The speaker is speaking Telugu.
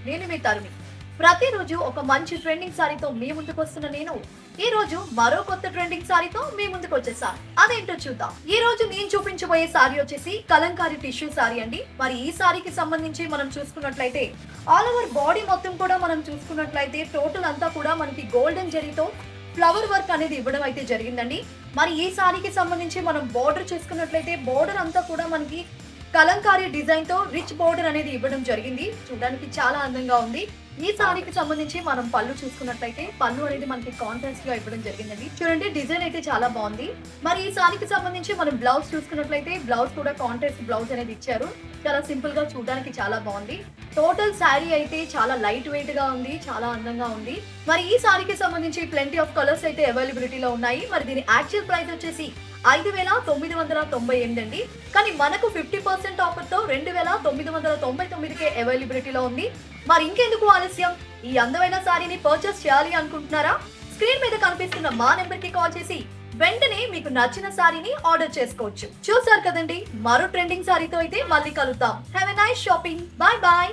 నేను మీ తరుణి. ప్రతిరోజు ఒక మంచి ట్రెండింగ్ సారీతో మీ ముందుకు వస్తున్న నేను ఈ రోజు మరో కొత్త ట్రెండింగ్ సారీతో మీ ముందుకు వచ్చేసా. అదేంటో చూద్దాం. ఈ రోజు నేను చూపించబోయే సారీ వచ్చేసి కలంకారీ టిష్యూ సారీ అండి. మరి ఈ సారీకి సంబంధించి మనం చూసుకున్నట్లయితే ఆల్ ఓవర్ బాడీ మొత్తం కూడా మనం చూసుకున్నట్లయితే టోటల్ అంతా కూడా మనకి గోల్డెన్ జరీతో ఫ్లవర్ వర్క్ అనేది ఇవ్వడం అయితే జరిగిందండి. మరి ఈ సారీకి సంబంధించి మనం బోర్డర్ చూసుకున్నట్లయితే బోర్డర్ అంతా కూడా మనకి కలంకారీ డిజైన్ తో రిచ్ బోర్డర్ అనేది ఇవ్వడం జరిగింది. చూడడానికి చాలా అందంగా ఉంది. ఈ సారీకి సంబంధించి మనం పళ్ళు చూసుకున్నట్లయితే పళ్ళు అనేది మనకి కాంట్రాస్ట్ గా ఇవ్వడం జరిగిందండి. చూడండి డిజైన్ అయితే చాలా బాగుంది. మరి ఈ సారీకి సంబంధించి మనం బ్లౌజ్ చూసుకున్నట్లయితే బ్లౌజ్ కూడా కాంట్రాస్ట్ బ్లౌజ్ అనేది ఇచ్చారు. చాలా సింపుల్ గా చూడడానికి చాలా బాగుంది. టోటల్ శారీ అయితే చాలా లైట్ వెయిట్ గా ఉంది, చాలా అందంగా ఉంది. మరి ఈ సారీకి సంబంధించి ప్లెంటీ ఆఫ్ కలర్స్ అయితే అవైలబిలిటీలో ఉన్నాయి. మరి దీని యాక్చువల్ ప్రైస్ వచ్చేసి 5,998 అండి. కానీ మనకు 50% ఆఫర్ తో 2,999కే అవైలబిలిటీలో ఉంది. మరి ఇంకెందుకు ఆలస్యం, ఈ అందమైన సారీని పర్చేస్ చేయాలి అనుకుంటున్నారా? స్క్రీన్ మీద కనిపిస్తున్న మా నెంబర్ కి కాల్ చేసి వెంటనే మీకు నచ్చిన సారీని ఆర్డర్ చేసుకోవచ్చు. చూసారు కదండి, మరో ట్రెండింగ్ సారీతో అయితే మళ్ళీ కలుద్దాం. Have a nice shopping. Bye bye.